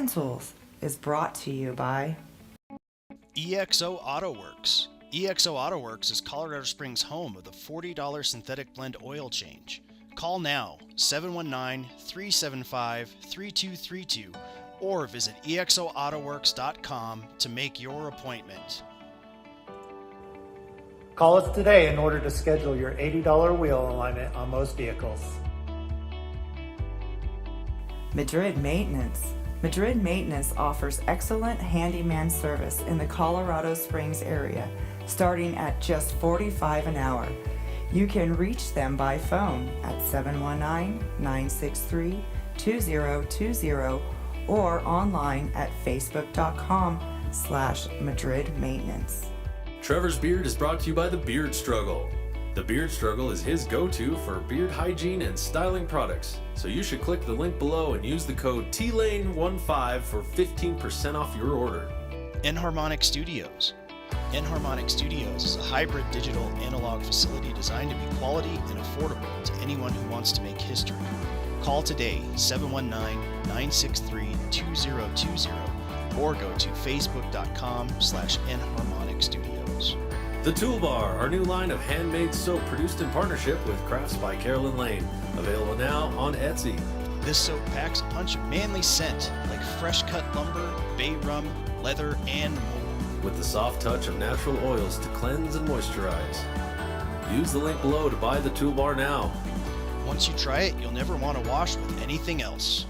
Tools is brought to you by EXO Auto Works. EXO Auto Works is Colorado Springs' home of the $40 synthetic blend oil change. Call now, 719-375-3232, or visit exoautoworks.com to make your appointment. Call us today in order to schedule your $80 wheel alignment on most vehicles. Madrid Maintenance. Madrid Maintenance offers excellent handyman service in the Colorado Springs area, starting at just $45 an hour. You can reach them by phone at 719-963-2020 or online at facebook.com/Madrid Maintenance. Trevor's Beard is brought to you by The Beard Struggle. The Beard Struggle is his go-to for beard hygiene and styling products. So you should click the link below and use the code TLANE15 for 15% off your order. Enharmonic Studios. Enharmonic Studios is a hybrid digital analog facility designed to be quality and affordable to anyone who wants to make history. Call today, 719-963-2020, or go to facebook.com/Enharmonic Studios. The Toolbar, our new line of handmade soap produced in partnership with Crafts by Carolyn Lane. Available now on Etsy. This soap packs a punch of manly scent like fresh cut lumber, bay rum, leather, and more. With the soft touch of natural oils to cleanse and moisturize. Use the link below to buy the Toolbar now. Once you try it, you'll never want to wash with anything else.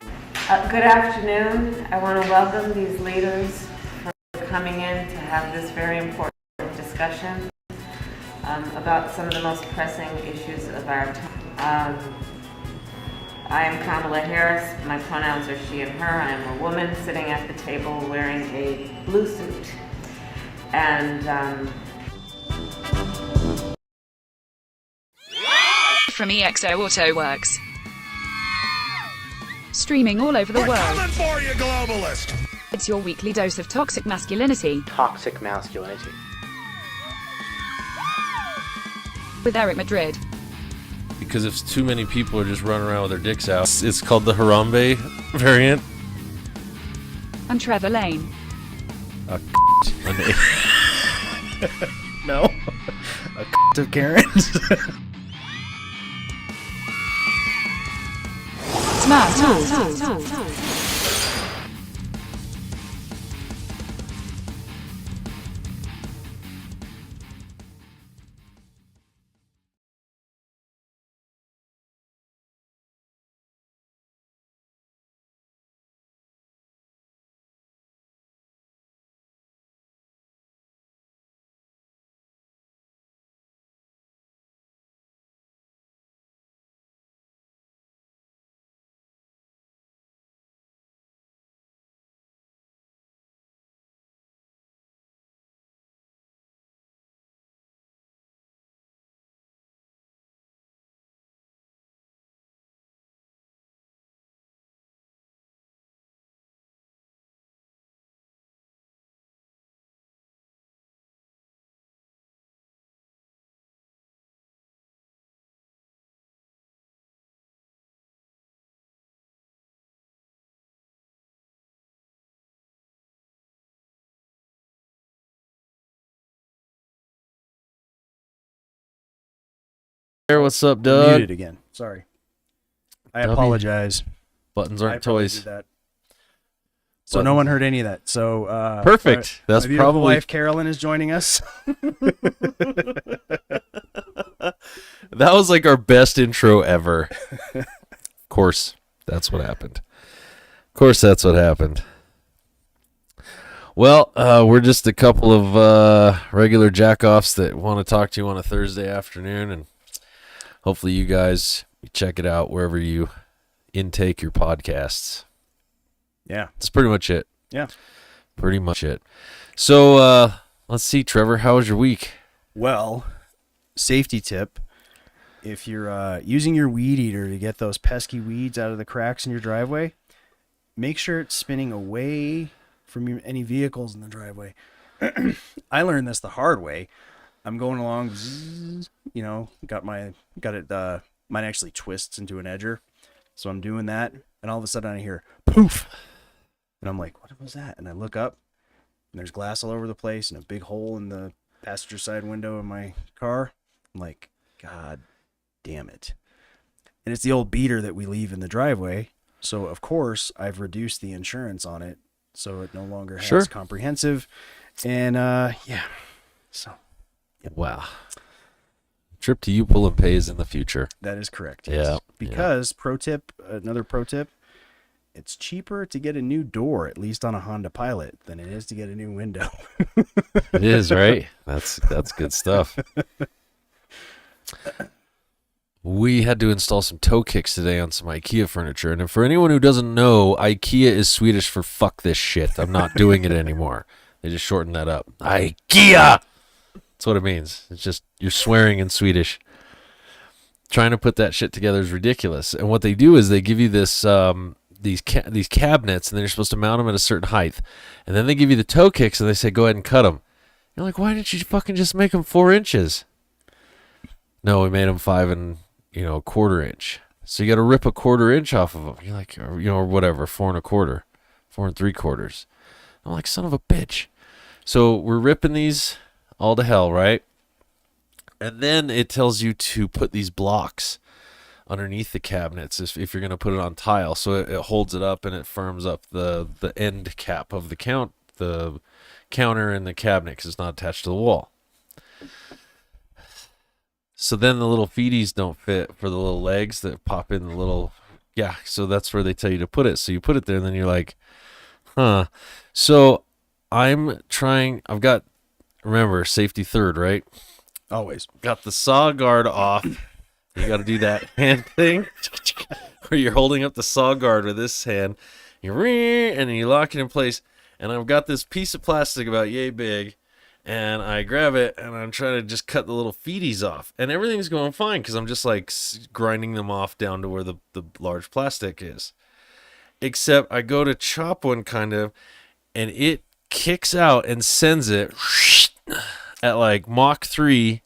Good afternoon. I want to welcome these leaders for coming in to have this very important discussion about some of the most pressing issues of our time. I am Kamala Harris. My pronouns are she and her. I am a woman sitting at the table wearing a blue suit. And from EXO Auto Works. Streaming all over the world. Coming for you, globalist! It's your weekly dose of toxic masculinity. Toxic masculinity. With Eric Madrid. Because if too many people are just running around with their dicks out, it's called the Harambe variant. And Trevor Lane. No. Of Karen's. Smash. What's up, Doug? Muted again. Sorry. I apologize. Buttons aren't toys. That. So no one heard any of that. So perfect. That's my beautiful probably wife Carolyn is joining us. That was like our best intro ever. Of course, that's what happened. Well, we're just a couple of regular jack-offs that want to talk to you on a Thursday afternoon, and hopefully you guys check it out wherever you intake your podcasts. Yeah. That's pretty much it. Yeah. Pretty much it. So, let's see, Trevor, how was your week? Well, safety tip. If you're using your weed eater to get those pesky weeds out of the cracks in your driveway, make sure it's spinning away from any vehicles in the driveway. I learned this the hard way. I'm going along, zzz, got it. Mine actually twists into an edger. So I'm doing that. And all of a sudden I hear poof. And I'm like, what was that? And I look up and there's glass all over the place and a big hole in the passenger side window of my car. I'm like, God damn it. And it's the old beater that we leave in the driveway. So of course I've reduced the insurance on it. So it no longer has comprehensive. And so. Yep. Wow. Trip to Upul and pays in the future. That is correct. Yes. Yeah. Because another pro tip, it's cheaper to get a new door, at least on a Honda Pilot, than it is to get a new window. It is, right? That's good stuff. We had to install some toe kicks today on some IKEA furniture. And for anyone who doesn't know, IKEA is Swedish for fuck this shit. I'm not doing it anymore. They just shortened that up. IKEA! That's what it means. It's just you're swearing in Swedish. Trying to put that shit together is ridiculous. And what they do is they give you this these cabinets, and then you're supposed to mount them at a certain height. And then they give you the toe kicks, and they say, go ahead and cut them. You're like, why didn't you fucking just make them 4 inches? No, we made them 5 and a quarter inch. So you got to rip a quarter inch off of them. You're like, or whatever, 4 1/4, 4 3/4. I'm like, son of a bitch. So we're ripping these all to hell, right? And then it tells you to put these blocks underneath the cabinets if you're going to put it on tile. So it holds it up and it firms up the end cap of the counter and the cabinet because it's not attached to the wall. So then the little feeties don't fit for the little legs that pop in the little... Yeah, so that's where they tell you to put it. So you put it there and then you're like, huh. So I've got, remember, safety third, right? Always. Got the saw guard off. You got to do that hand thing where you're holding up the saw guard with this hand. And then you lock it in place. And I've got this piece of plastic about yay big. And I grab it and I'm trying to just cut the little feeties off. And everything's going fine because I'm just like grinding them off down to where the large plastic is. Except I go to chop one kind of, and it kicks out and sends it at like Mach 3.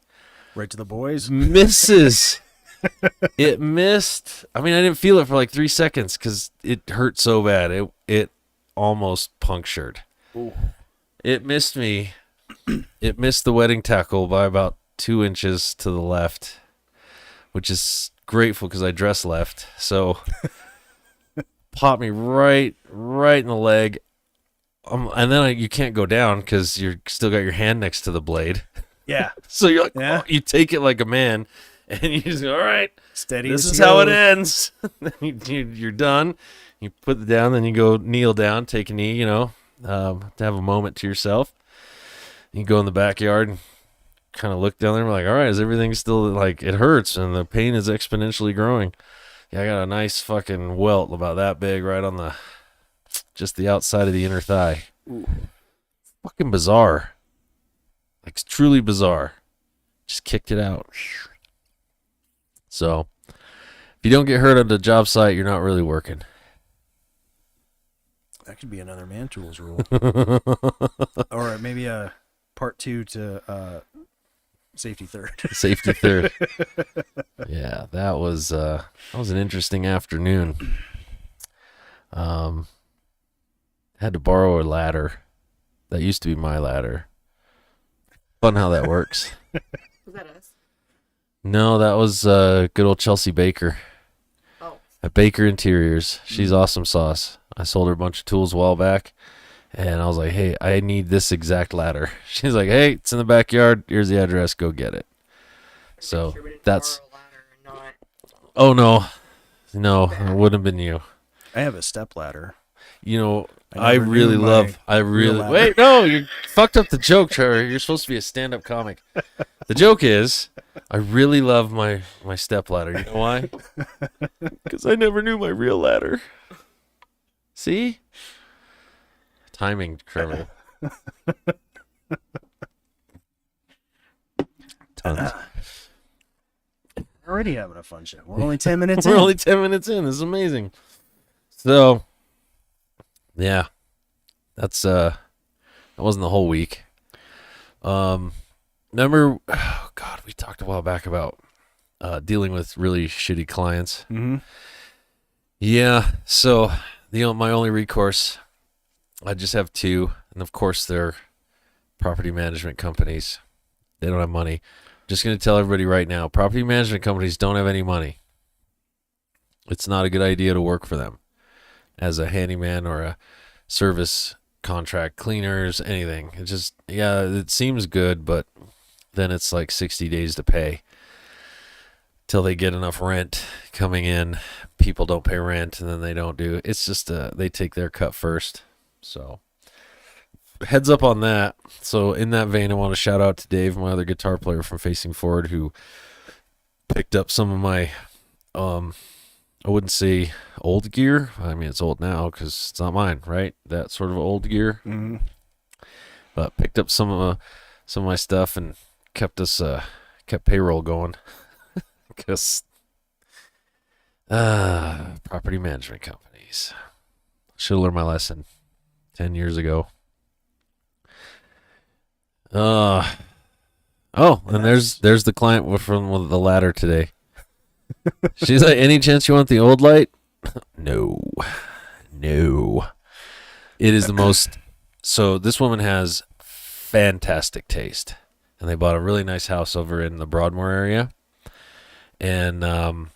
Right to the boys. Misses. It missed. I mean, I didn't feel it for like 3 seconds because it hurt so bad. It almost punctured. Ooh. It missed me. It missed the wedding tackle by about 2 inches to the left, which is grateful because I dress left. So popped me right in the leg. And then you can't go down because you're still got your hand next to the blade. Yeah. So you're like, you take it like a man, and you just go, all right, steady. This is how it ends. Then you're done. You put it down, then you go kneel down, take a knee, to have a moment to yourself. You go in the backyard and kind of look down there and we're like, all right, is everything still like it hurts and the pain is exponentially growing? Yeah, I got a nice fucking welt about that big right on just the outside of the inner thigh. Ooh. Fucking bizarre. Like, it's truly bizarre. Just kicked it out. So, if you don't get hurt on the job site, you're not really working. That could be another Man Tools rule. Or maybe a part 2 to safety third. Safety third. Yeah, that was an interesting afternoon. Had to borrow a ladder. That used to be my ladder. Fun how that works. Was that us? No, that was good old Chelsea Baker. Oh. At Baker Interiors. She's awesome sauce. I sold her a bunch of tools a while back. And I was like, hey, I need this exact ladder. She's like, hey, it's in the backyard. Here's the address. Go get it. So that's... Oh, no. No, it wouldn't have been you. I have a step ladder. I really wait, no, you fucked up the joke, Trevor. You're supposed to be a stand-up comic. The joke is, I really love my step ladder. You know why? Because I never knew my real ladder. See? Timing, Trevor. Tons. We're already having a fun show. We're only 10 minutes We're in. only 10 minutes in. This is amazing. So, Yeah, that's that wasn't the whole week. Remember, oh God, we talked a while back about dealing with really shitty clients. Mm-hmm. Yeah, so my only recourse, I just have two, and of course they're property management companies. They don't have money. Just going to tell everybody right now, property management companies don't have any money. It's not a good idea to work for them as a handyman or a service contract, cleaners, anything. It just, yeah, it seems good, but then it's like 60 days to pay till they get enough rent coming in. People don't pay rent, and then they don't do. It's just they take their cut first. So heads up on that. So in that vein, I want to shout out to Dave, my other guitar player from Facing Forward, who picked up some of my I wouldn't say old gear. I mean, it's old now because it's not mine, right? That sort of old gear. Mm-hmm. But picked up some of my stuff and kept payroll going. Because property management companies. Should have learned my lesson 10 years ago. And there's the client from the ladder today. She's like, any chance you want the old light? No. It is the most. So this woman has fantastic taste, and they bought a really nice house over in the Broadmoor area, and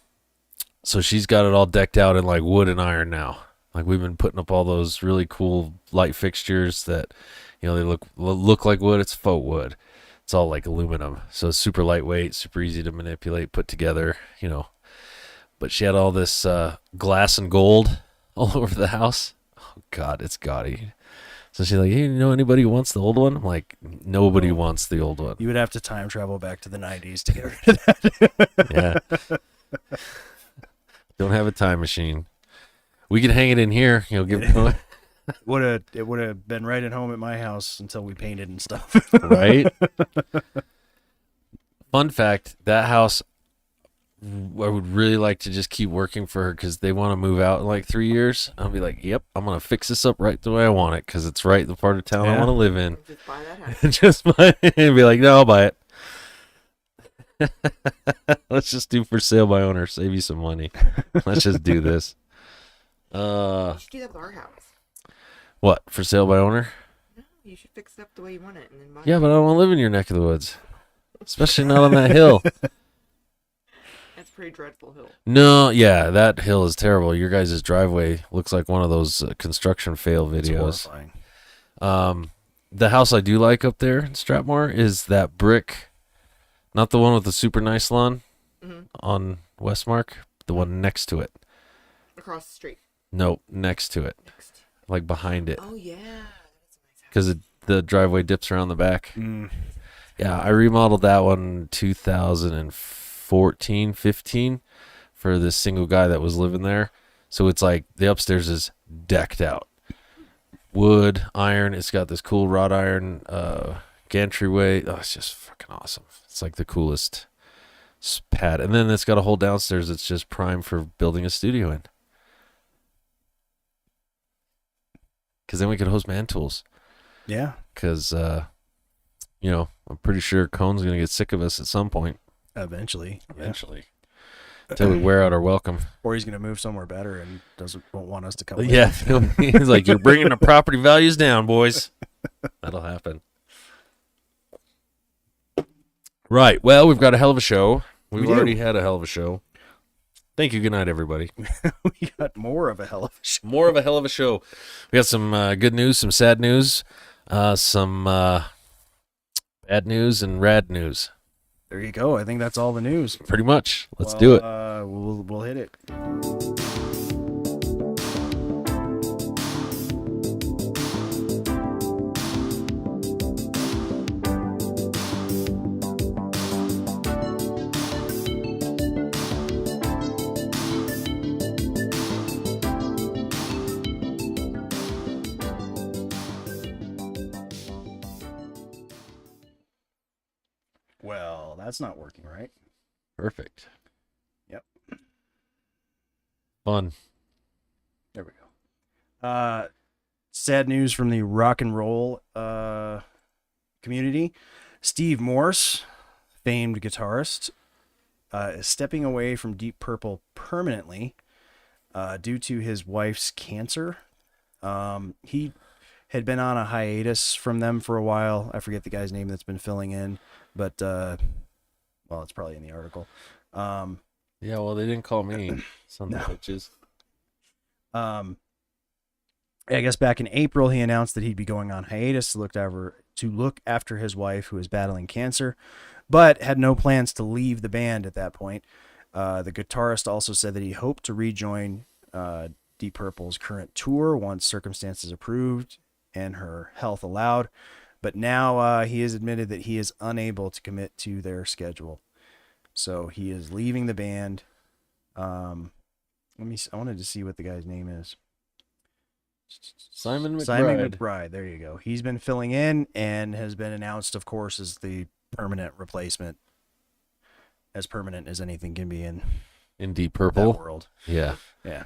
so she's got it all decked out in like wood and iron now. Like we've been putting up all those really cool light fixtures that, they look like wood. It's faux wood. It's all like aluminum, so it's super lightweight, super easy to manipulate, put together, But she had all this glass and gold all over the house. Oh, God, it's gaudy. So she's like, hey, you know anybody who wants the old one? I'm like, nobody wants the old one. You would have to time travel back to the 90s to get rid of that. Yeah. Don't have a time machine. We could hang it in here. Give it away. It would have been right at home at my house until we painted and stuff. Right? Fun fact, that house, I would really like to just keep working for her because they want to move out in like 3 years. I'll be like, yep, I'm going to fix this up right the way I want it because it's right the part of town I want to live in. Just buy that house. Just buy it and be like, no, I'll buy it. Let's just do for sale by owner. Save you some money. Let's just do this. You should do that with our house. What, for sale by owner? No, you should fix it up the way you want it and then buy Yeah, it. but I don't want to live in your neck of the woods. Especially not on that hill. That's a pretty dreadful hill. No, yeah, that hill is terrible. Your guys' driveway looks like one of those construction fail It's videos. horrifying. The house I do like up there in Stratmore is that brick, not the one with the super nice lawn on Westmark, the one next to it. Across the street. No, next to it, like behind it, Oh, yeah. That's a nice house. because the driveway dips around the back. Mm. Yeah, I remodeled that one 2014, 15 for this single guy that was living there. So it's like the upstairs is decked out. Wood, iron. It's got this cool wrought iron gantry. Oh, it's just fucking awesome. It's like the coolest pad. And then it's got a whole downstairs that's just prime for building a studio in. Because then we could host Man Tools. Yeah. Because, I'm pretty sure Cone's going to get sick of us at some point. Eventually. Eventually. Until we wear out our welcome. Or he's going to move somewhere better and won't want us to come. Yeah. He's like, you're bringing the property values down, boys. That'll happen. Right. Well, we've got a hell of a show. We've already had a hell of a show. Thank you. Good night, everybody. We got more of a hell of a show. More of a hell of a show. We got some good news, some sad news, some bad news, and rad news. There you go. I think that's all the news. Pretty much. Let's do it. We'll hit it. Well, that's not working, right? Perfect. Yep. Fun. There we go. sad news from the rock and roll community. Steve Morse, famed guitarist, is stepping away from Deep Purple permanently due to his wife's cancer. He had been on a hiatus from them for a while. I forget the guy's name that's been filling in, but well, it's probably in the article. Yeah, well, they didn't call me. Some bitches. I guess back in April, he announced that he'd be going on hiatus to look after his wife, who is battling cancer, but had no plans to leave the band at that point. The guitarist also said that he hoped to rejoin Deep Purple's current tour once circumstances approved and her health allowed, but now he has admitted that he is unable to commit to their schedule. So he is leaving the band. I wanted to see what the guy's name is. Simon McBride. There you go. He's been filling in and has been announced, of course, as the permanent replacement. As permanent as anything can be in Deep Purple that world. Yeah. Yeah.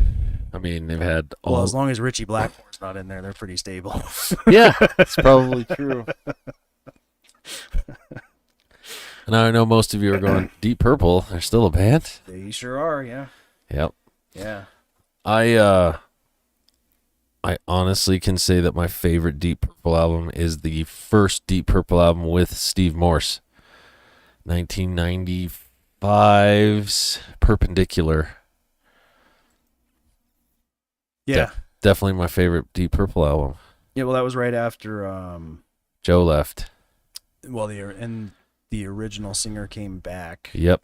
I mean, they've had Well, as long as Richie Blackmore's not in there, they're pretty stable. Yeah, it's probably true. And I know most of you are going, Deep Purple, they're still a band? They sure are, yeah. Yep. Yeah. I honestly can say that my favorite Deep Purple album is the first Deep Purple album with Steve Morse. 1995's Perpendicular. Yeah. Definitely my favorite Deep Purple album. Yeah, well, that was right after Joe left. well, the original singer came back. Yep.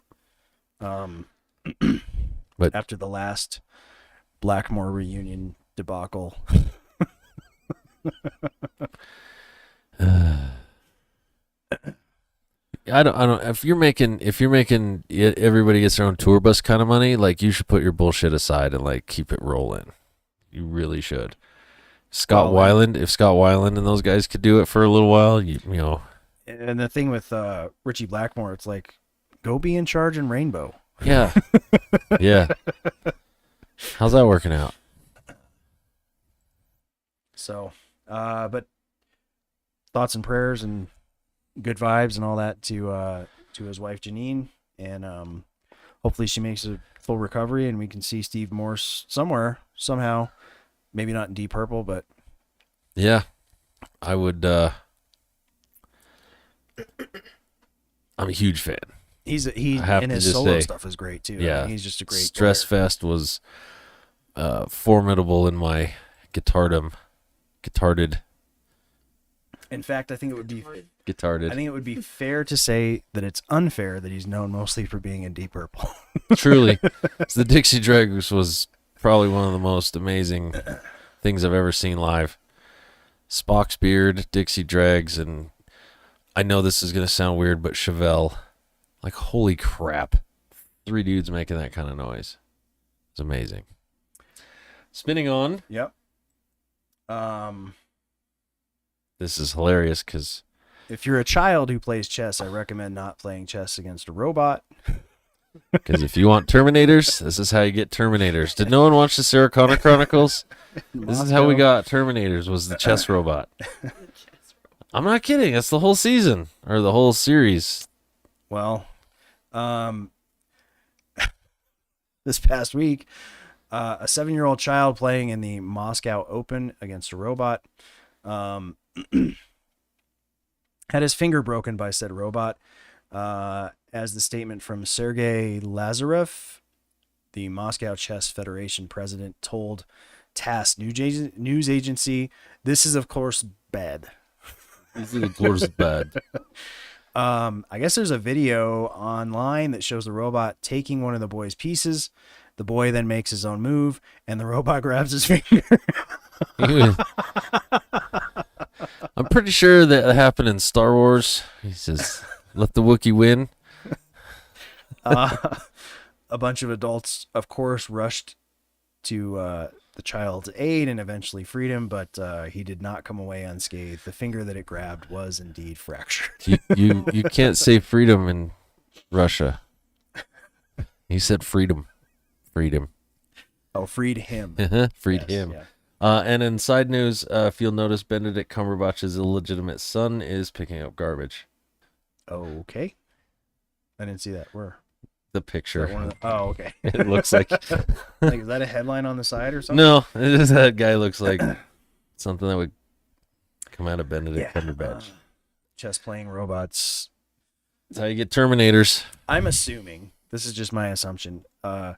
But after the last Blackmore reunion debacle. I don't if you're making everybody gets their own tour bus kind of money, like, you should put your bullshit aside and like keep it rolling. You really should. If Scott Weiland and those guys could do it for a little while, you know. And the thing with Richie Blackmore, it's like, go be in charge in Rainbow. Yeah. Yeah. How's that working out? So, but thoughts and prayers and good vibes and all that to his wife Janine, and hopefully she makes a full recovery and we can see Steve Morse somewhere, somehow. Maybe not in Deep Purple, but yeah, I would. I'm a huge fan. And his solo stuff is great too. Yeah, I mean, he's just a great Stress player. Fest was formidable in my guitarded. In fact, I think it would be Guitarded. I think it would be fair to say that it's unfair that he's known mostly for being in Deep Purple. Truly, the Dixie Dregs was probably one of the most amazing things I've ever seen live. Spock's Beard, Dixie Dregs, and I know this is going to sound weird, but Chevelle. Like, holy crap. 3 dudes making that kind of noise. It's amazing. Spinning on. Yep. This is hilarious because if you're a child who plays chess, I recommend not playing chess against a robot. Because if you want Terminators, this is how you get Terminators. Did no one watch the Sarah Connor Chronicles? This is how we got Terminators, was the chess robot. I'm not kidding. That's the whole season, or the whole series. Well, this past week, a 7-year-old child playing in the Moscow Open against a robot had his finger broken by said robot. As the statement from Sergei Lazarev, the Moscow Chess Federation president, told TASS news agency, this is, of course, bad. This is, of course, bad. I guess there's a video online that shows the robot taking one of the boy's pieces. The boy then makes his own move, and the robot grabs his finger. I'm pretty sure that happened in Star Wars. He says, let the Wookiee win. A bunch of adults, of course, rushed to the child's aid and eventually freed him, but he did not come away unscathed. The finger that it grabbed was indeed fractured. You can't say freedom in Russia. He said freedom. Freedom. Oh, freed him. Freed yes, him. Yeah. And in side news, if you'll notice, Benedict Cumberbatch's illegitimate son is picking up garbage. Okay. I didn't see that. Where? The picture. Oh, okay. It looks like... Like, is that a headline on the side or something? No, it is, that guy looks like something that would come out of Benedict Cumberbatch. Chess playing robots. That's how you get Terminators. I'm assuming, this is just my assumption, the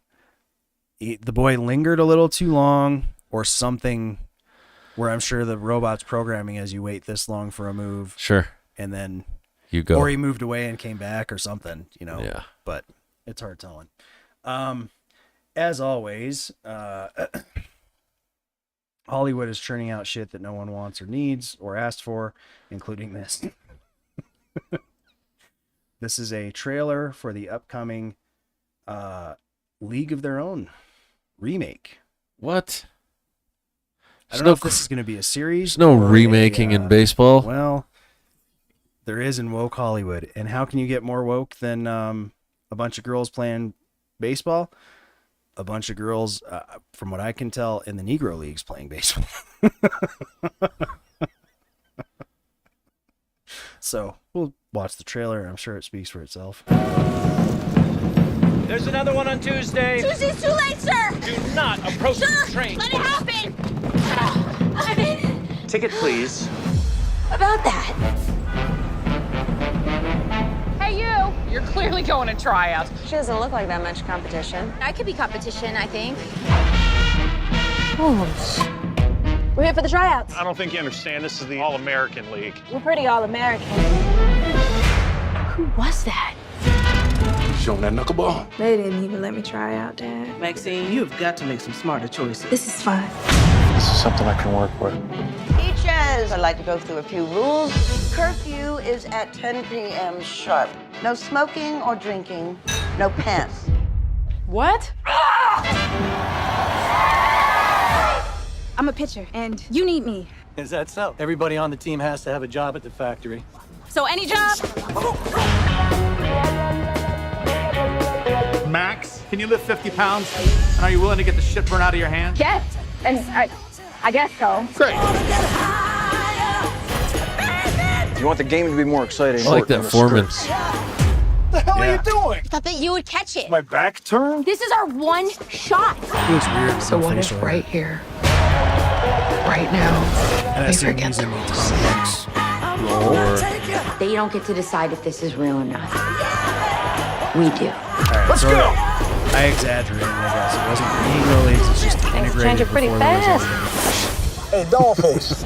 boy lingered a little too long or something, where I'm sure the robot's programming as you wait this long for a move. Sure. And then you go. Or he moved away and came back or something, Yeah. But it's hard telling. As always, Hollywood is churning out shit that no one wants or needs or asked for, including this. This is a trailer for the upcoming League of Their Own remake. What? I don't know if this is going to be a series. There's no remaking in baseball. Well, there is in woke Hollywood. And how can you get more woke than a bunch of girls playing baseball? A bunch of girls, from what I can tell, in the Negro Leagues playing baseball. So we'll watch the trailer. I'm sure it speaks for itself. There's another one on Tuesday. Tuesday's too late, sir. Do not approach Sir, the train. let it happen. I mean, Ticket, please. about that. Hey, you! You're clearly going to tryouts. She doesn't look like that much competition. I could be competition, I think. Oh, we're here for the tryouts. I don't think you understand. This is the All-American League. We're pretty all-American. Who was that? Showing that knuckleball. They didn't even let me try out, Dad. Maxine, you've got to make some smarter choices. This is fun. This is something I can work with. Peaches, I'd like to go through a few rules. Curfew is at 10 p.m. sharp. No smoking or drinking. No pants. What? I'm a pitcher, and you need me. Is that so? Everybody on the team has to have a job at the factory. So any job? Max, can you lift 50 pounds? And are you willing to get the shit burned out of your hands? Yes, and I guess so. Great. You want the game to be more exciting. I like that foreman. What the hell are you doing? I thought that you would catch it. My back turned? This is our one shot. It looks weird. So what if right here, right now, And I see forget using the it to rules? sex. They don't get to decide if this is real or not. We do. Let's go! I exaggerated, I guess. It wasn't the Negro Leagues, it's just integrated changing pretty before there was fast. Hey, dollface.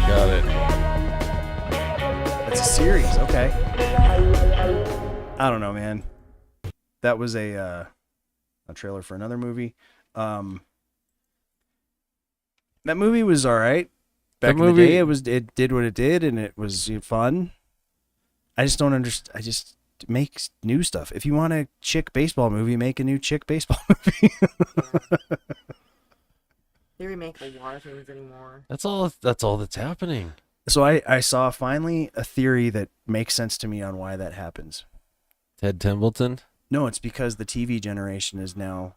Got it. It's a series, okay. I don't know, man. That was a trailer for another movie. That movie was all right. Back in the day, it did what it did, and it was fun. I just don't understand. I just make new stuff. If you want a chick baseball movie, make a new chick baseball movie. They remake a lot of things anymore. That's all that's happening. So I saw finally a theory that makes sense to me on why that happens. Ted Templeton? No, it's because the TV generation is now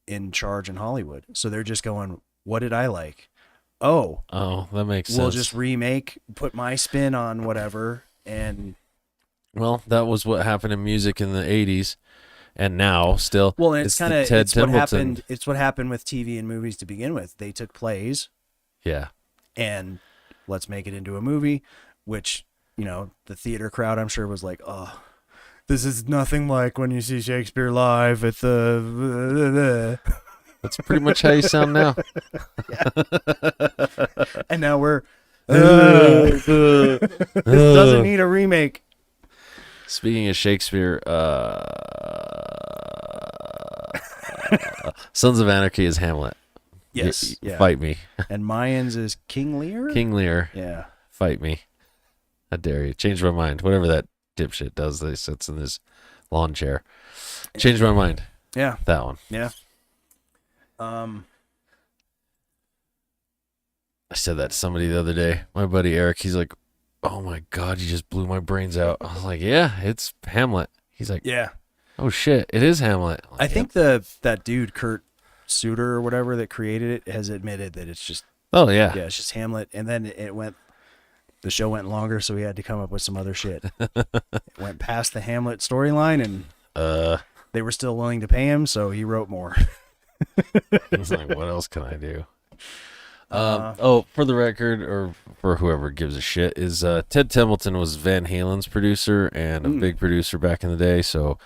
in charge in Hollywood. So they're just going, what did I like? Oh, that makes sense. We'll just remake, put my spin on whatever, and... Well, that was what happened in music in the 80s, and now still. Well, and it's kind of Ted Templeton. It's what happened with TV and movies to begin with. They took plays, yeah, and let's make it into a movie, which, the theater crowd, I'm sure, was like, oh, this is nothing like when you see Shakespeare live at the... That's pretty much how you sound now. And now we're... this doesn't need a remake. Speaking of Shakespeare, Sons of Anarchy is Hamlet. Yes. Yeah. Fight me. And Mayans is King Lear? King Lear. Yeah. Fight me. How dare you. Change my mind. Whatever that dipshit does, he sits in his lawn chair. Change my mind. Yeah. That one. Yeah. I said that to somebody the other day. My buddy Eric, he's like, oh my God, you just blew my brains out. I was like, yeah, it's Hamlet. He's like, yeah. Oh shit, it is Hamlet. I think that dude, Kurt Suter or whatever that created it has admitted that it's just it's just Hamlet. And then the show went longer, so he had to come up with some other shit. It went past the Hamlet storyline, and they were still willing to pay him, so he wrote more. He's like, what else can I do? For the record, or for whoever gives a shit, is Ted Templeton was Van Halen's producer and a big producer back in the day. So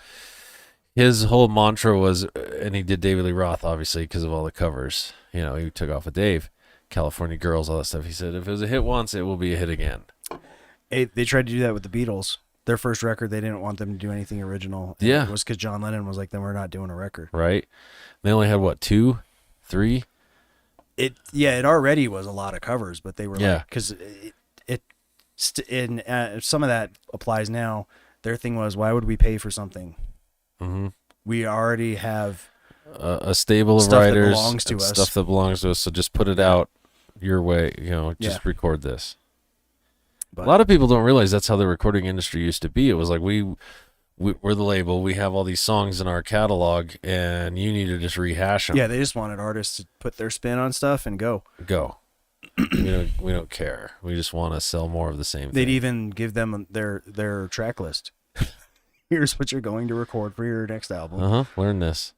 his whole mantra was, and he did David Lee Roth obviously because of all the covers. You know, he took off with Dave, California Girls, all that stuff. He said if it was a hit once, it will be a hit again. They tried to do that with the Beatles. Their first record, they didn't want them to do anything original. Yeah, it was because John Lennon was like, "Then we're not doing a record." Right? They only had what, 2, 3. It already was a lot of covers, but they were like, because some of that applies now. Their thing was, why would we pay for something? Mm-hmm. We already have a stable of writers, stuff that belongs to us. So just put it out your way. You know, just record this. But a lot of people don't realize that's how the recording industry used to be. It was like we're the label. We have all these songs in our catalog, and you need to just rehash them. Yeah, they just wanted artists to put their spin on stuff and go. We don't care. We just want to sell more of the same thing. They'd even give them their track list. Here's what you're going to record for your next album. Learn this.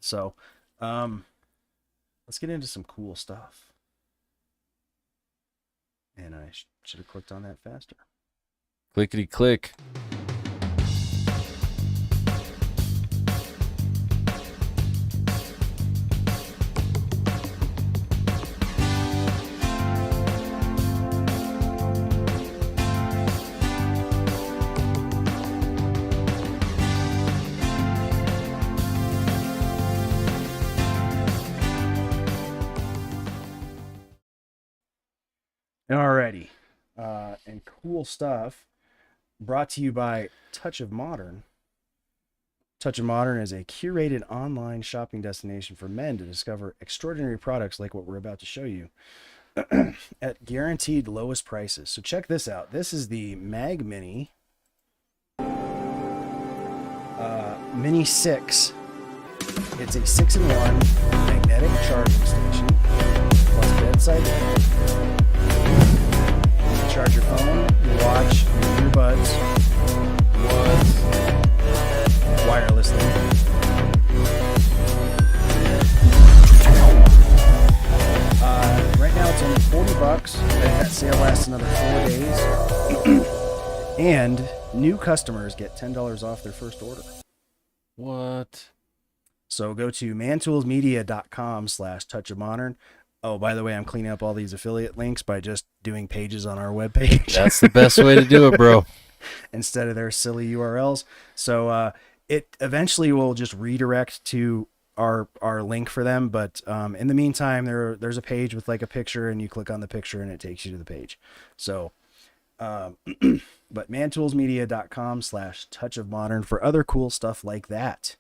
So, let's get into some cool stuff. And I should have clicked on that faster. Clickety click. Alrighty. And cool stuff brought to you by Touch of Modern. Touch of Modern is a curated online shopping destination for men to discover extraordinary products like what we're about to show you at guaranteed lowest prices. So check this out. This is the Mag Mini Mini 6. It's a 6-in-1 magnetic charging station plus bedside lamp. Charge your phone, your watch, your earbuds, wirelessly. Right now it's only $40. That sale lasts another 4 days. And new customers get $10 off their first order. What? So go to mantoolsmedia.com/touchofmodern. Oh, by the way, I'm cleaning up all these affiliate links by just doing pages on our webpage. That's the best way to do it, bro. Instead of their silly URLs. So it eventually will just redirect to our link for them. But in the meantime, there's a page with like a picture, and you click on the picture and it takes you to the page. So, but mantoolsmedia.com/touchofmodern for other cool stuff like that.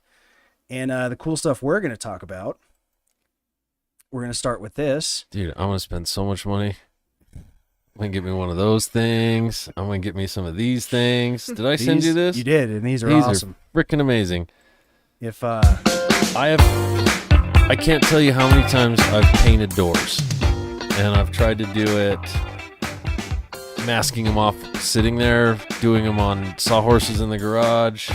And the cool stuff we're going to talk about. We're going to start with this. Dude, I'm going to spend so much money. I'm going to get me one of those things. I'm going to get me some of these things. Did I send you this? You did, and these are awesome. Freaking amazing. If I can't tell you how many times I've painted doors. And I've tried to do it masking them off sitting there, doing them on sawhorses in the garage.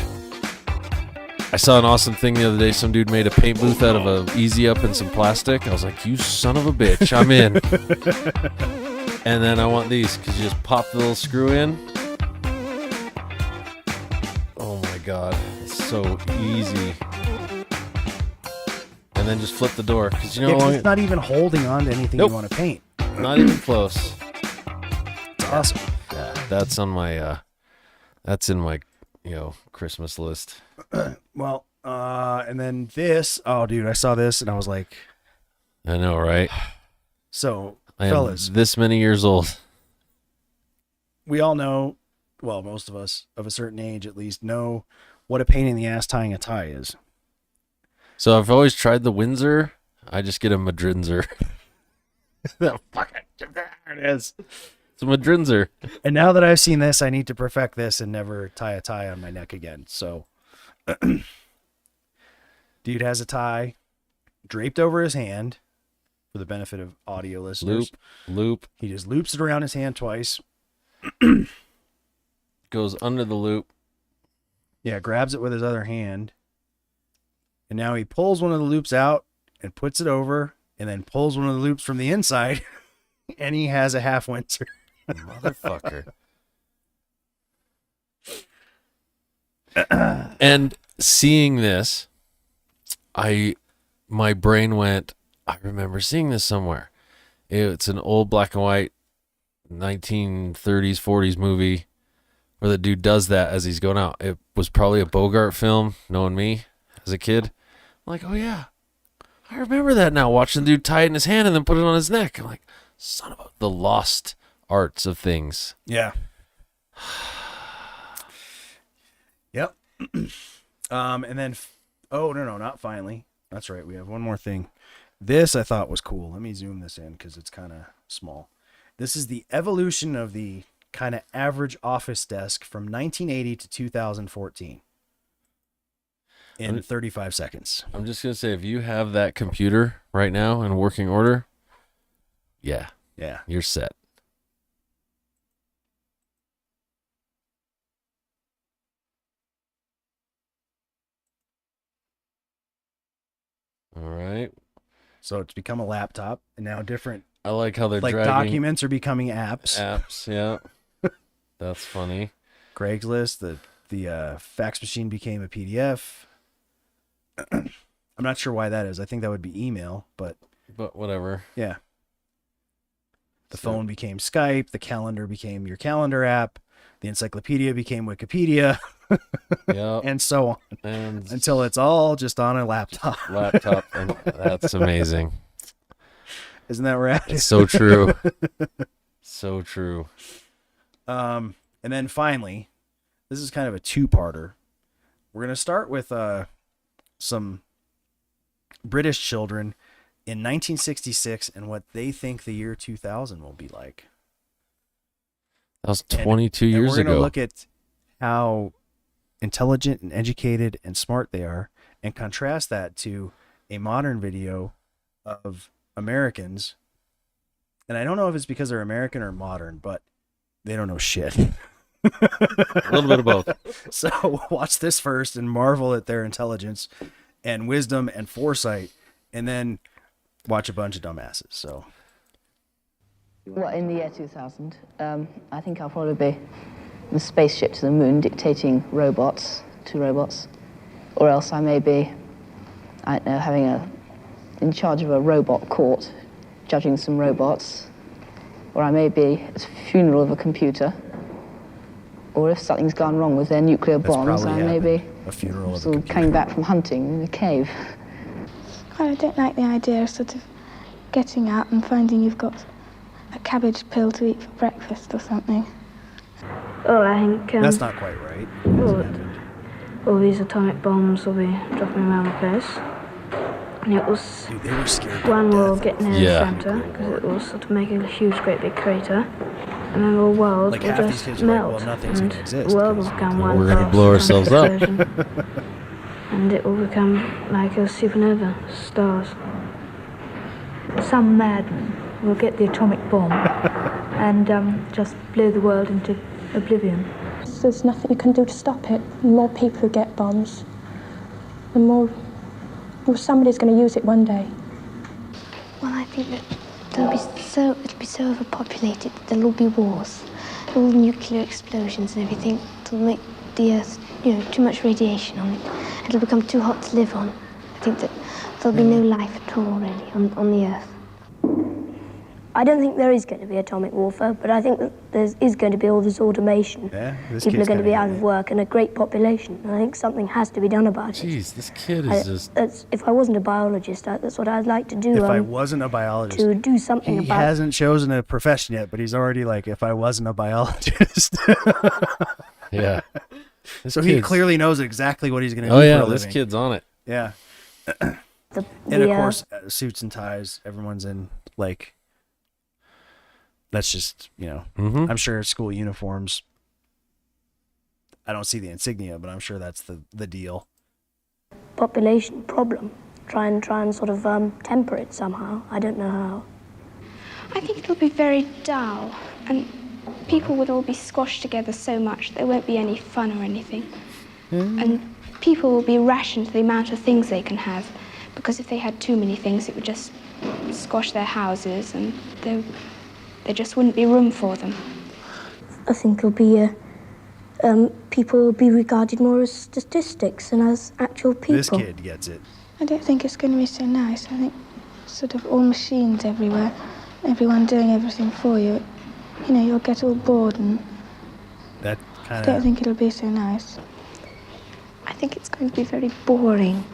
I saw an awesome thing the other day. Some dude made a paint booth out of a Easy Up and some plastic. I was like, you son of a bitch, I'm in. And then I want these because you just pop the little screw in. Oh my God, it's so easy. And then just flip the door because you know how long it's not even holding on to anything you want to paint. Not even close. It's awesome. Yeah, that's on my. That's in my, Christmas list. Well, and then this. Oh, dude, I saw this and I was like, I know, right? So, I fellas, am this many years old. We all know, well, most of us of a certain age at least know what a pain in the ass tying a tie is. So I've always tried the Windsor. I just get a Madrinzer. There it is. It's a Madrinzer. And now that I've seen this, I need to perfect this and never tie a tie on my neck again. So, dude has a tie. draped over his hand for the benefit of audio listeners. Loop. He just loops it around his hand twice. Goes under the loop. Yeah, grabs it with his other hand. And now he pulls one of the loops out and puts it over, and then pulls one of the loops from the inside, and he has a half Windsor. Motherfucker. And seeing this, my brain went, I remember seeing this somewhere. It's an old black and white 1930s, 40s movie where the dude does that as he's going out. It was probably a Bogart film, knowing me as a kid. I'm like, oh yeah, I remember that now, watching the dude tie it in his hand and then put it on his neck. I'm like, son of a, the lost arts of things. Yeah. Yep. And then, oh, no, not finally. That's right. We have one more thing. This I thought was cool. Let me zoom this in because it's kind of small. This is the evolution of the kind of average office desk from 1980 to 2014 in 35 seconds. I'm just going to say, if you have that computer right now in working order, yeah, you're set. All right. So it's become a laptop, and now different. I like how they're like dragging documents are becoming apps. Apps, yeah. That's funny. Craigslist, the fax machine became a PDF. I'm not sure why that is. I think that would be email, but whatever. Yeah. The phone became Skype. The calendar became your calendar app. The encyclopedia became Wikipedia. Yeah. And so on. And until it's all just on a laptop. And that's amazing. Isn't that right? It's so true. So true. And then finally, this is kind of a two-parter. We're going to start with some British children in 1966 and what they think the year 2000 will be like. That was 22 years ago. We're going to ago. look at how intelligent and educated and smart they are and contrast that to a modern video of Americans. And I don't know if it's because they're American or modern, but they don't know shit. A little bit of both. So watch this first and marvel at their intelligence and wisdom and foresight, and then watch a bunch of dumbasses. So, well, in the year 2000, I think I'll probably be the spaceship to the moon dictating robots to robots, or else I may be, I don't know, in charge of a robot court, judging some robots, or I may be at the funeral of a computer, or if something's gone wrong with their nuclear bombs, I may be a funeral of sort of coming back from hunting in a cave. I don't like the idea of sort of getting out and finding you've got a cabbage pill to eat for breakfast or something. Well, I think... that's not quite right. All these atomic bombs will be dropping around the place. And it was... Dude, they were scared. One will get near the centre, because it will sort of make a huge, great big crater. And then the world like will half just these kids are melt. like, well, nothing's and gonna exist, the world will become one we're going to vast blow ourselves up. explosion. And it will become like a supernova, stars. Some madman will get the atomic bomb and just blow the world into oblivion. There's nothing you can do to stop it. The more people who get bombs, the more... Well, somebody's going to use it one day. Well, I think that it'll be so overpopulated that there'll be wars, all nuclear explosions and everything. It'll make the Earth, too much radiation on it. It'll become too hot to live on. I think that there'll be no life at all, really, on the Earth. I don't think there is going to be atomic warfare, but I think that there is going to be all this automation. Yeah, people are going to be out of work and a great population. And I think something has to be done about it. Jeez, this kid is if I wasn't a biologist, that's what I'd like to do. If I wasn't a biologist, to do something he about. He hasn't chosen a profession yet, but he's already like, if I wasn't a biologist. Yeah. So he clearly knows exactly what he's going to do. Oh yeah, for a this living. kid's on it. Yeah. And of course, suits and ties. Everyone's in like. That's just, I'm sure school uniforms. I don't see the insignia, but I'm sure that's the deal. Population problem. try and sort of temper it somehow. I don't know how. I think it'll be very dull, and people would all be squashed together so much there won't be any fun or anything. And people will be rationed to the amount of things they can have, because if they had too many things, it would just squash their houses, and there just wouldn't be room for them. I think it'll be people will be regarded more as statistics than as actual people. This kid gets it. I don't think it's going to be so nice. I think sort of all machines everywhere, everyone doing everything for you. You know, you'll get all bored, and That I kind don't of. think it'll be so nice. I think it's going to be very boring,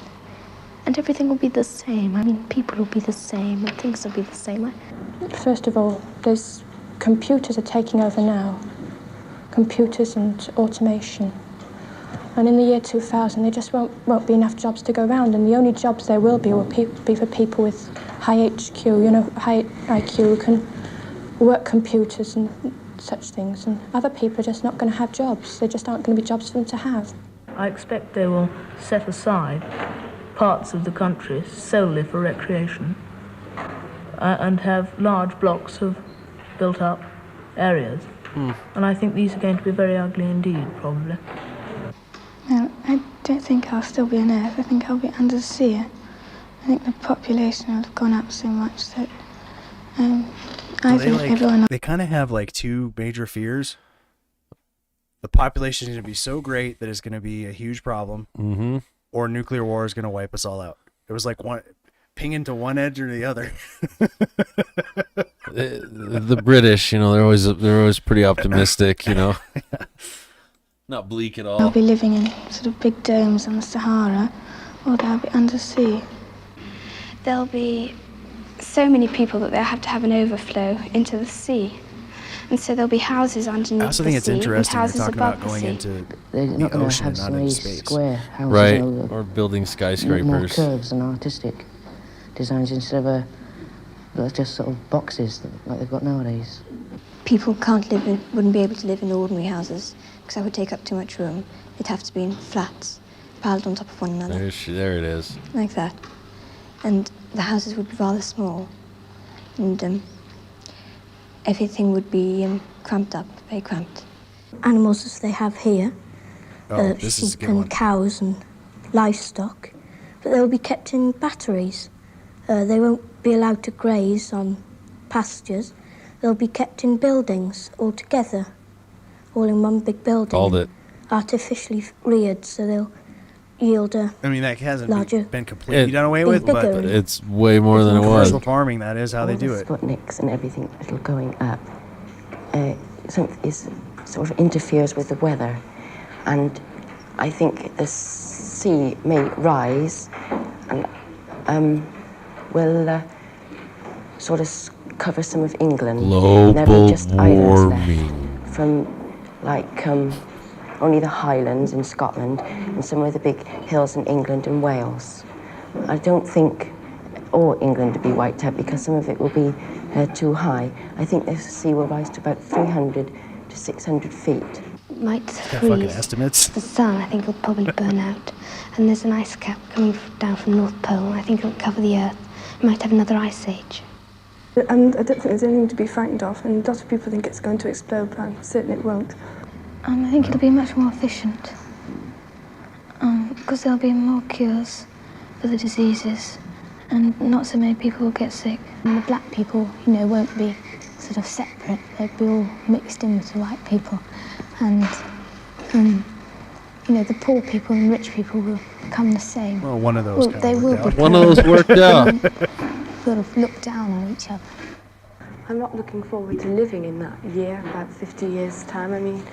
and everything will be the same. I mean, people will be the same, and things will be the same. First of all, those computers are taking over now. Computers and automation. And in the year 2000, there just won't be enough jobs to go around, and the only jobs there will be for people with high HQ, you know, high IQ, who can work computers and such things. And other people are just not going to have jobs. There just aren't going to be jobs for them to have. I expect they will set aside parts of the country solely for recreation and have large blocks of built-up areas. And I think these are going to be very ugly indeed, probably. No, I don't think I'll still be on Earth. I think I'll be under the sea. I think the population will have gone up so much that I think everyone... They kind of have like two major fears. The population is going to be so great that it's going to be a huge problem, or nuclear war is going to wipe us all out. It was like one pinging to one edge or the other. The British, you know, they're always pretty optimistic, you know. Not bleak at all. They'll be living in sort of big domes on the Sahara, or they'll be undersea. There'll be so many people that they'll have to have an overflow into the sea. And so there'll be houses underneath I also the think it's sea interesting and they're houses talking above about the going sea. into They're the not going to ocean have and not so into many space. square houses, Right, you know, or building more skyscrapers. curves and artistic designs instead of just sort of boxes like they've got nowadays. People wouldn't be able to live in ordinary houses because that would take up too much room. They'd have to be in flats, piled on top of one another. There it is. Like that. And the houses would be rather small. And everything would be cramped up, very cramped. Animals as they have here, this is a sheep good and one. cows and livestock, but they'll be kept in batteries. They won't be allowed to graze on pastures. They'll be kept in buildings all together, all in one big building. Called it. Artificially reared, so they'll yield a I mean, that hasn't larger, been completely done away with, but it's way more than it was. Commercial farming, that is how they do it. Sputniks and everything that'll going up sort of interferes with the weather, and I think the sea may rise and will sort of cover some of England. Global There'll be just islands left warming. from like only the Highlands in Scotland and some of the big hills in England and Wales. I don't think all England will be wiped out because some of it will be too high. I think the sea will rise to about 300 to 600 feet. might Got fucking freeze. estimates. The sun, I think, will probably burn out. And there's an ice cap coming down from North Pole. I think it'll cover the Earth. We might have another ice age. And I don't think there's anything to be frightened of, and a lot of people think it's going to explode, but I'm certain it won't. I think it'll be much more efficient. Because there'll be more cures for the diseases, and not so many people will get sick. And the black people, you know, won't be sort of separate. They'll be all mixed in with the white people. And, you know, the poor people and rich people will become the same. Well, one of those they will out. One of those worked out. Sort of look down on each other. I'm not looking forward to living in that year, about 50 years' time. I mean,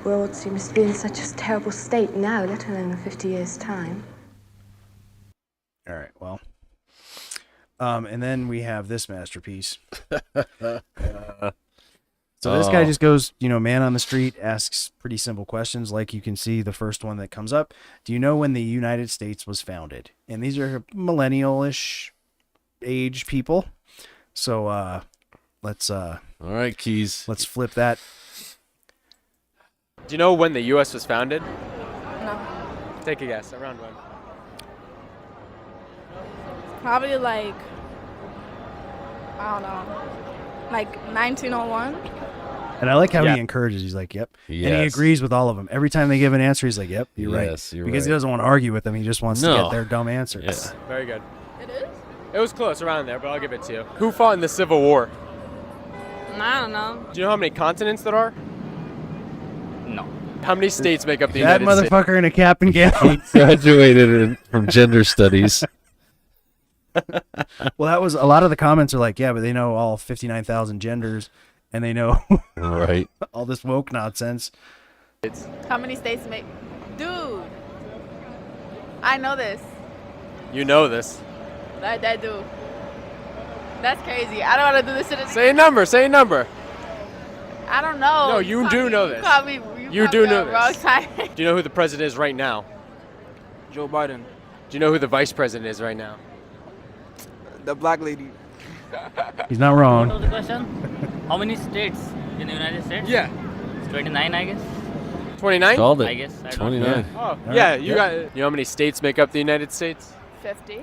the world seems to be in such a terrible state now, let alone in 50 years' time. All right, well. And then we have this masterpiece. So this guy just goes, you know, man on the street, asks pretty simple questions. Like you can see the first one that comes up. Do you know when the United States was founded? And these are millennial-ish age people. So let's all right, Keys. Let's flip that. Do you know when the US was founded? No. Take a guess, around when? Probably like, I don't know, like 1901. And I like how Yeah. he encourages. He's like, "Yep," and he Yes. agrees with all of them. Every time they give an answer, he's like, "Yep, you're Yes, right," you're because he right. doesn't want to argue with them. He just wants to No. get their dumb answers. Yeah. Very good. It is? It was close around there, but I'll give it to you. Who fought in the Civil War? I don't know. Do you know how many continents there are? No. How many states make up the That United States? motherfucker in a cap and gown. Graduated from gender studies. Well, that was a lot of the comments are like, yeah, but they know all 59,000 genders, and they know Right. all this woke nonsense. How many states make? Dude, I know this. You know this. I do. That's crazy. I don't want to do this shit. Say a number. Say a number. I don't know. No, you do know this. You caught do me know at the wrong this. time. Do you know who the president is right now? Joe Biden. Do you know who the vice president is right now? The black lady. He's not wrong. What was the question? How many states in the United States? Yeah. It's 29, I guess. 29? Called it. I guess. I don't 29. Oh, All yeah. right. You got. You know how many states make up the United States? 50 You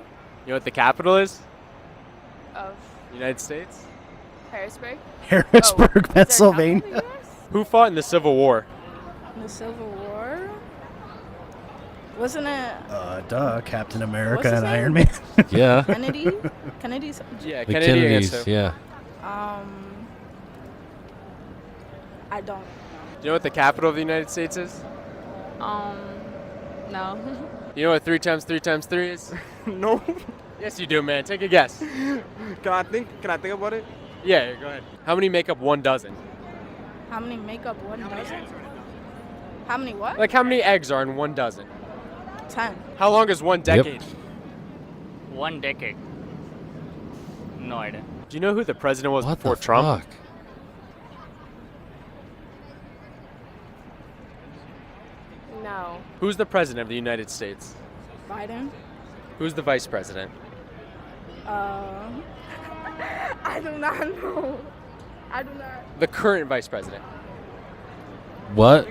know what the capital is? of United States. Harrisburg. Harrisburg, Pennsylvania. Who fought in the Civil War? The Civil War? Wasn't it Duh, Captain America What's his and name? Iron Man. Yeah. Kennedy? Kennedy's? Yeah, The Kennedy against Kennedys. who? Yeah. I don't. Do you know what the capital of the United States is? No. You know what 3 times 3 times 3 is? No. Yes, you do, man. Take a guess. Can I think about it? Yeah, go ahead. How many make up 1 dozen? How many make up 1 dozen? How many what? Like how many eggs are in 1 dozen? 10. How long is 1 decade? 1 decade. No idea. Do you know who the president was What before the Trump? fuck? No. Who's the president of the United States? Biden? Who's the vice president? I do not know. I do not. The current vice president. What?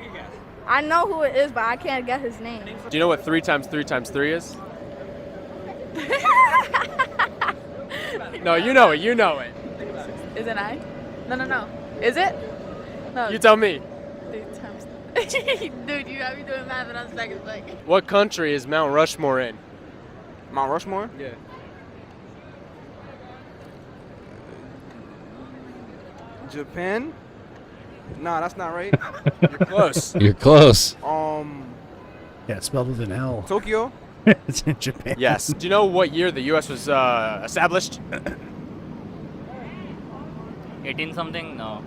I know who it is, but I can't get his name. Do you know what 3 times 3 times 3 is? No, you know it. You know it. Is it 9? No. Is it? No. You tell me. 3 times. Dude, you got me doing math and I'm second. Like. What country is Mount Rushmore in? Mount Rushmore? Yeah. Japan? Nah, that's not right. You're close. You're close. Yeah, it's spelled with an L. Tokyo? It's in Japan. Yes. Do you know what year the U.S. was established? 18 something? No.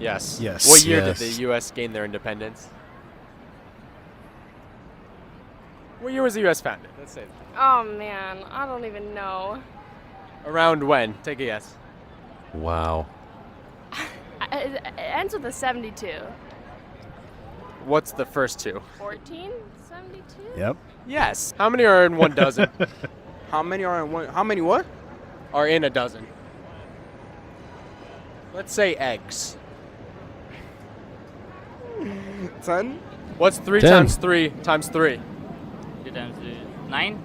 Yes. Yes. What year Yes. did the U.S. gain their independence? What year was the U.S. founded? Let's say. Oh man, I don't even know. Around when? Take a guess. Wow. It ends with a 72. What's the first 2? 1472? Yep. Yes. How many are in 1 dozen? How many are in one? How many what? Are in a dozen. Let's say eggs. 10? What's 3 10. times 3 times 3? 3 times 3. 9?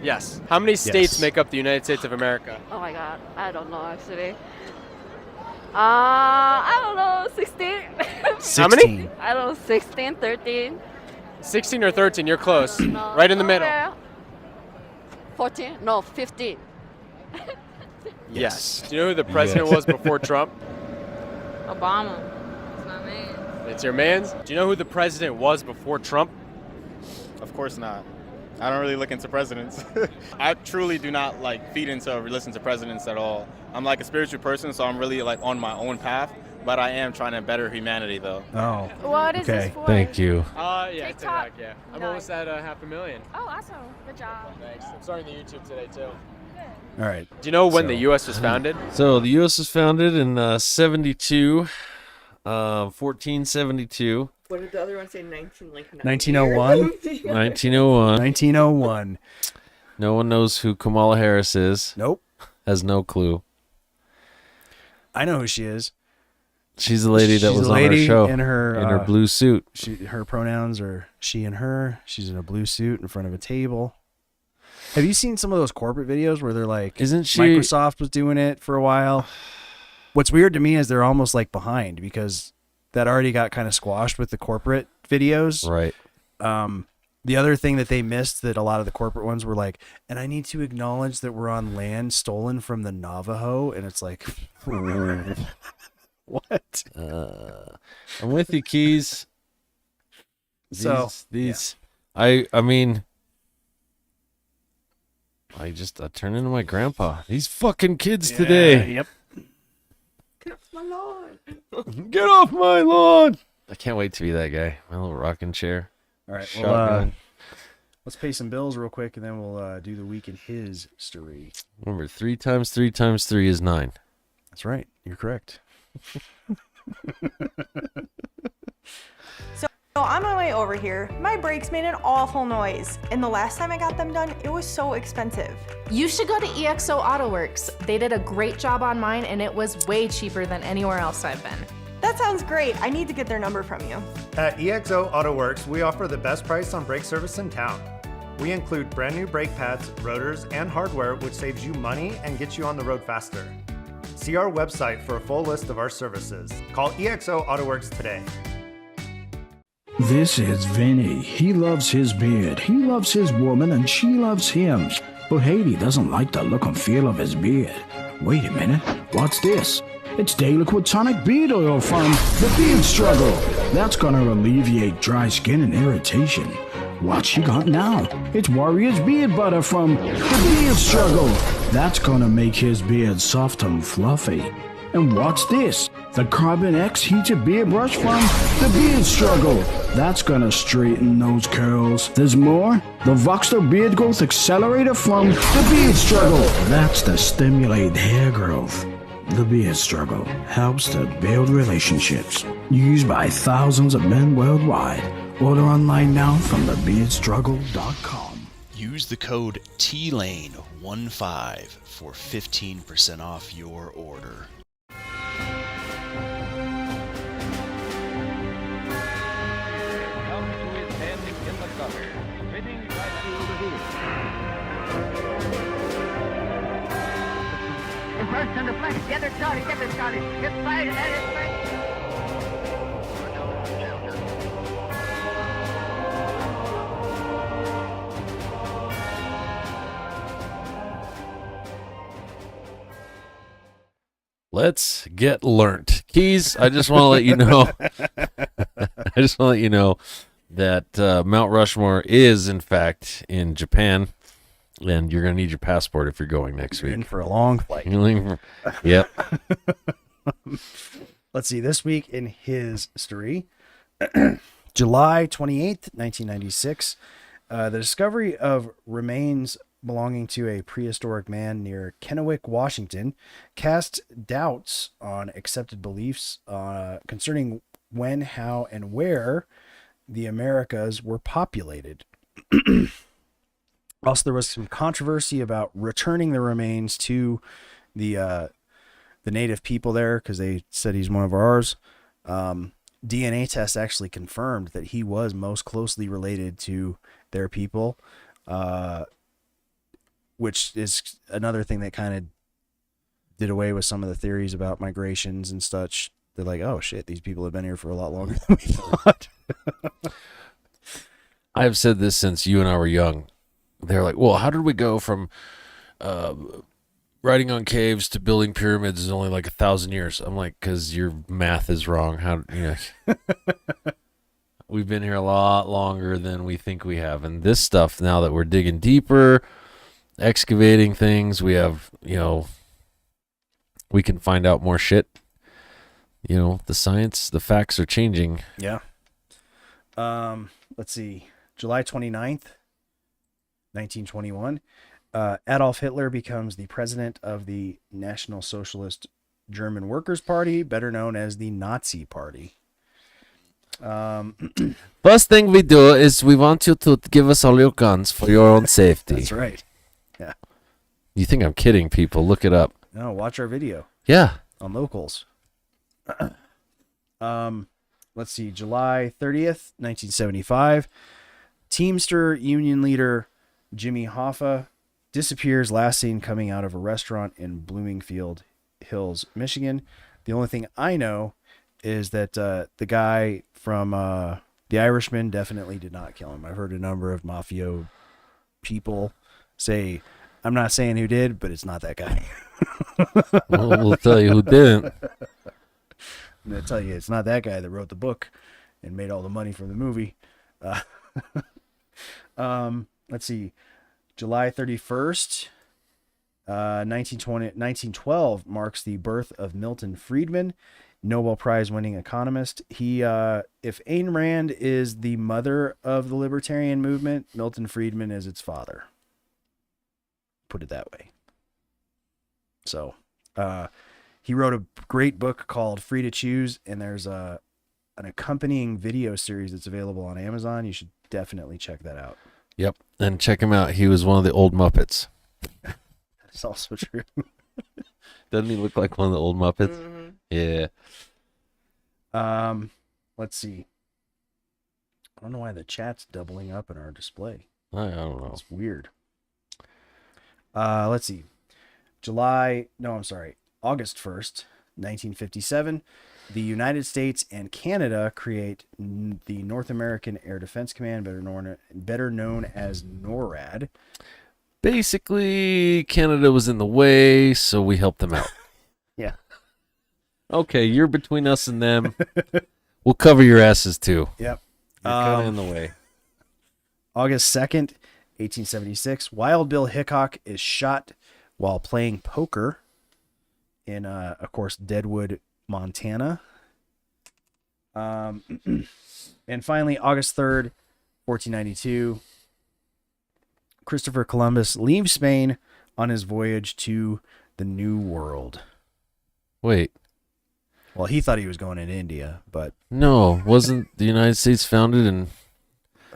Yes. How many states Yes. make up the United States of America? Oh my god, I don't know actually. I don't know, 16? How many? 16. I don't know, 16, 13? 16 or 13, you're close. No. Right in the middle. Okay. 14? No, 15. Yes. Do you know who the president was before Trump? Obama. It's my man. It's your man's? Do you know who the president was before Trump? Of course not. I don't really look into presidents. I truly do not feed into or listen to presidents at all. I'm like a spiritual person, so I'm really on my own path, but I am trying to better humanity though. Oh. What is this for? Thank you. Yeah, TikTok? yeah. I'm Nice. almost at 500,000. Oh, awesome. Good job. Thanks. I'm starting the YouTube today too. All right. Do you know when So- the U.S. was founded? So the U.S. was founded in 72, 1472. What did the other one say? 1901. 1901. 1901. No one knows who Kamala Harris is. Nope. Has no clue. I know who she is. She's the lady that She's was a on our lady show in her blue suit. Her pronouns are she and her. She's in a blue suit in front of a table. Have you seen some of those corporate videos where they're like, Isn't she- Microsoft was doing it for a while? What's weird to me is they're almost like behind because that already got kind of squashed with the corporate videos. Right. The other thing that they missed that a lot of the corporate ones were like, and I need to acknowledge that we're on land stolen from the Navajo. And it's like, what? I'm with you, Keys. These, I mean, I turn into my grandpa. These fucking kids today. Yep. Get off my lawn. Get off my lawn. I can't wait to be that guy. My little rocking chair. All right. Shotgun. Well, let's pay some bills real quick, and then we'll do the week in his story. Remember, 3 times 3 times 3 is 9. That's right. You're correct. So on my way over here, my brakes made an awful noise, and the last time I got them done, it was so expensive. You should go to EXO Auto Works. They did a great job on mine, and it was way cheaper than anywhere else I've been. That sounds great. I need to get their number from you. At EXO Auto Works, we offer the best price on brake service in town. We include brand new brake pads, rotors, and hardware, which saves you money and gets you on the road faster. See our website for a full list of our services. Call EXO Auto Works today. This is Vinny. He loves his beard. He loves his woman, and she loves him. But Haiti doesn't like the look and feel of his beard. Wait a minute. What's this? It's Day Liquid Tonic Beard Oil from The Beard Struggle. That's gonna alleviate dry skin and irritation. What she got now? It's Warrior's Beard Butter from The Beard Struggle. That's gonna make his beard soft and fluffy. And what's this? The Carbon X Heated Beard Brush from The Beard Struggle. That's gonna straighten those curls. There's more. The Voxter Beard Growth Accelerator from The Beard Struggle. That's to stimulate hair growth. The Beard Struggle helps to build relationships. Used by thousands of men worldwide. Order online now from thebeardstruggle.com. Use the code TLANE15 for 15% off your order. First on the flank, get it started, Get fired, and it's right. Let's get learnt. Keys, I just want to let you know. I just want to let you know that Mount Rushmore is, in fact, in Japan. And you're going to need your passport if you're going next week. In for a long flight. Yep. Let's see. This week in history, July 28th, 1996, the discovery of remains belonging to a prehistoric man near Kennewick, Washington, cast doubts on accepted beliefs concerning when, how, and where the Americas were populated. Also, there was some controversy about returning the remains to the native people there because they said he's one of ours. DNA tests actually confirmed that he was most closely related to their people, which is another thing that kind of did away with some of the theories about migrations and such. They're like, oh shit, these people have been here for a lot longer than we thought. I've said this since you and I were young. They're like, well, how did we go from writing on caves to building pyramids is only like 1,000 years? I'm like, because your math is wrong. We've been here a lot longer than we think we have. And this stuff, now that we're digging deeper, excavating things, we have, we can find out more shit. The science, the facts are changing. Yeah. Let's see. July 29th. 1921, Adolf Hitler becomes the president of the National Socialist German Workers' Party, better known as the Nazi Party. First thing we do is we want you to give us all your guns for your own safety. That's right. Yeah. You think I'm kidding, people? Look it up. No, watch our video. Yeah. On locals. Let's see. July 30th, 1975. Teamster union leader Jimmy Hoffa disappears, last seen coming out of a restaurant in Bloomingfield Hills, Michigan. The only thing I know is that the guy from The Irishman definitely did not kill him. I've heard a number of mafia people say, I'm not saying who did, but it's not that guy. Well, we'll tell you who didn't. I'm going to tell you, it's not that guy that wrote the book and made all the money from the movie. Let's see. July 31st, 1912 marks the birth of Milton Friedman, Nobel Prize winning economist. He, if Ayn Rand is the mother of the libertarian movement, Milton Friedman is its father. Put it that way. So, he wrote a great book called Free to Choose, and there's an accompanying video series that's available on Amazon. You should definitely check that out. Yep. And check him out. He was one of the old Muppets. That's also true. Doesn't he look like one of the old Muppets? Mm-hmm. Yeah. Let's see. I don't know why the chat's doubling up in our display. I don't know. It's weird. Let's see. August 1st, 1957, the United States and Canada create the North American Air Defense Command, better known as NORAD. Basically, Canada was in the way, so we helped them out. Yeah. Okay, you're between us and them. We'll cover your asses too. Yep. You're kind of in the way. August 2nd, 1876, Wild Bill Hickok is shot while playing poker in, of course, Deadwood, Montana. And finally, August 3rd, 1492, Christopher Columbus leaves Spain on his voyage to the New World. Wait. Well, he thought he was going in India, but... No, wasn't the United States founded in...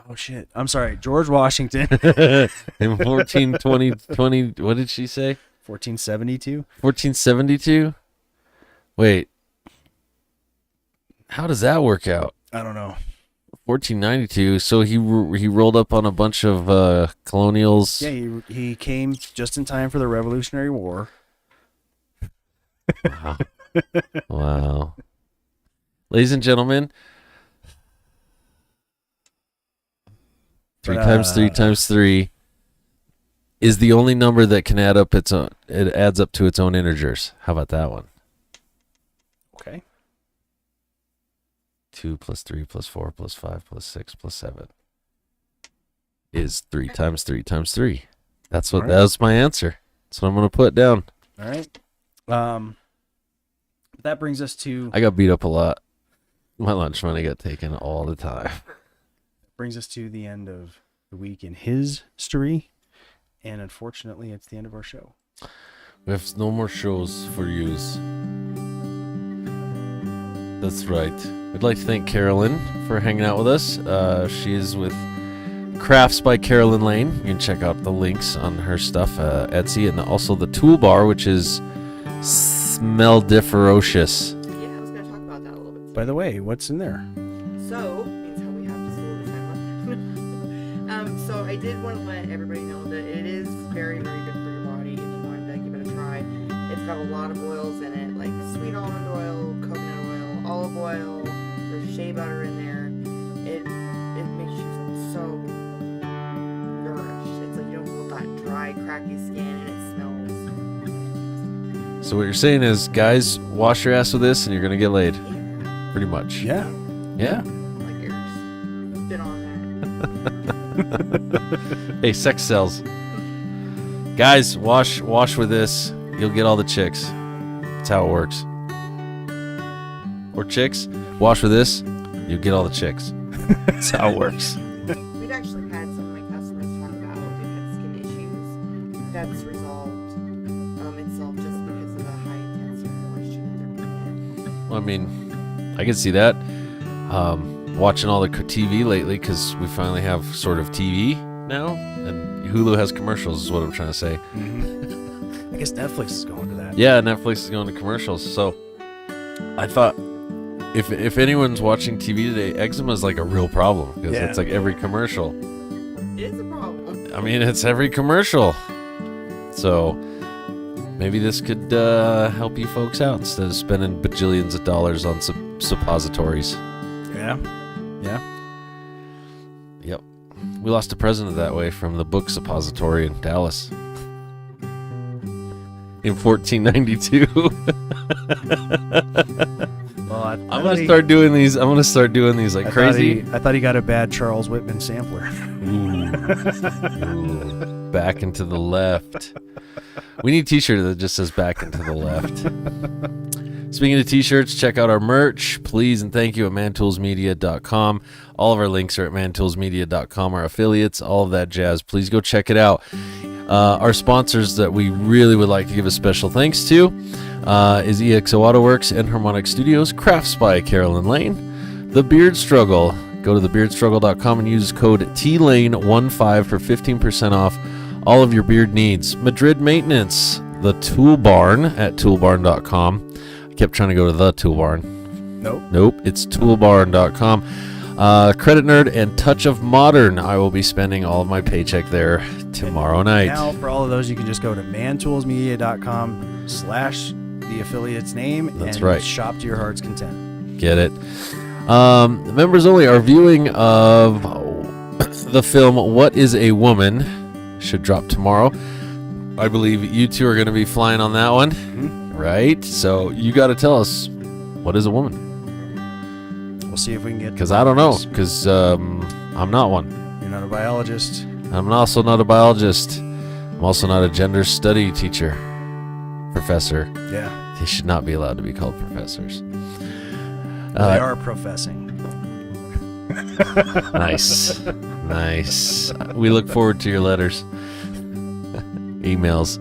Oh, shit. I'm sorry. George Washington. In 1420, what did she say? 1472? 1472? Wait. How does that work out? I don't know. 1492. So he rolled up on a bunch of colonials. Yeah, he came just in time for the Revolutionary War. Wow. Wow. Ladies and gentlemen, 3 times 3 times 3 is the only number that can add up its own. It adds up to its own integers. How about that one? Okay. 2 plus 3 plus 4 plus 5 plus 6 plus 7 is 3 times 3 times 3. That's what. Right. That's my answer. That's what I'm going to put down. All right. That brings us to... I got beat up a lot. My lunch money got taken all the time. Brings us to the end of the week in history. And unfortunately, it's the end of our show. We have no more shows for yous. That's right. We'd like to thank Carolyn for hanging out with us. She is with Crafts by Carolyn Lane. You can check out the links on her stuff, Etsy, and also the Toolbar, which is Smell-differocious. Yeah, I was going to talk about that a little bit today. By the way, what's in there? So, means how we have just a little bit of time left. So I did want to let everybody know that it is very, very good for your body if you wanted to give it a try. It's got a lot of oils in it, like sweet almond oil, coconut oil, olive oil, there's shea butter in there. It makes you so nourished. It's like you don't feel that dry, cracky skin, and it smells. So what you're saying is, guys, wash your ass with this and you're going to get laid. Pretty much. Yeah. Yeah. Like yours. Been on that. Hey, sex sells. Guys, wash with this. You'll get all the chicks. That's how it works. Or chicks, wash with this. You'll get all the chicks. That's how it works. We've actually had some of my customers talk about they've had skin issues. That's resolved itself just because of the high intensity moisture that they're putting in. Well, I mean, I can see that. Watching all the TV lately because we finally have sort of TV now, and Hulu has commercials is what I'm trying to say. Mm-hmm. I guess Netflix is going to that. Yeah, Netflix is going to commercials. So I thought if anyone's watching TV today, eczema is like a real problem because it's like every commercial. It is a problem. I mean, it's every commercial. So maybe this could help you folks out instead of spending bajillions of dollars on suppositories. Yeah. Yep. We lost a president that way from the book Suppository in Dallas in 1492. Well, I'm gonna start doing these like crazy. I thought he got a bad Charles Whitman sampler. Ooh. Back and to the left. We need a t-shirt that just says back and to the left. Speaking of t-shirts, check out our merch. Please and thank you at mantoolsmedia.com. All of our links are at mantoolsmedia.com, our affiliates, all of that jazz. Please go check it out. Our sponsors that we really would like to give a special thanks to is EXO AutoWorks and Harmonic Studios, Crafts by Carolyn Lane, The Beard Struggle. Go to thebeardstruggle.com and use code TLANE15 for 15% off all of your beard needs. Madrid Maintenance, The Tool Barn at toolbarn.com. I kept trying to go to The Tool Barn. Nope, it's toolbarn.com. Credit Nerd and Touch of Modern. I will be spending all of my paycheck there tomorrow night. Now, for all of those, you can just go to mantoolsmedia.com/the affiliate's name and shop to your heart's content. Get it. Members only. Our viewing of the film What is a Woman should drop tomorrow. I believe you two are going to be flying on that one, right? So you got to tell us, what is a woman? We'll see if we can get... Because I don't know, because I'm not one. You're not a biologist. I'm also not a biologist. I'm also not a gender study teacher. Professor. Yeah. They should not be allowed to be called professors. They are professing. Nice. We look forward to your letters. Emails.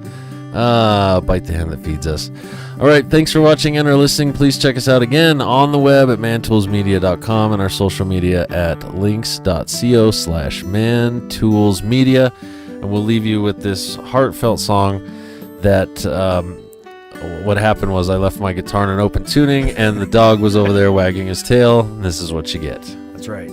Bite the hand that feeds us. All right, thanks for watching and or listening. Please check us out again on the web at mantoolsmedia.com and our social media at links.co/mantoolsmedia. And we'll leave you with this heartfelt song that what happened was I left my guitar in an open tuning and the dog was over there wagging his tail. And this is what you get. That's right.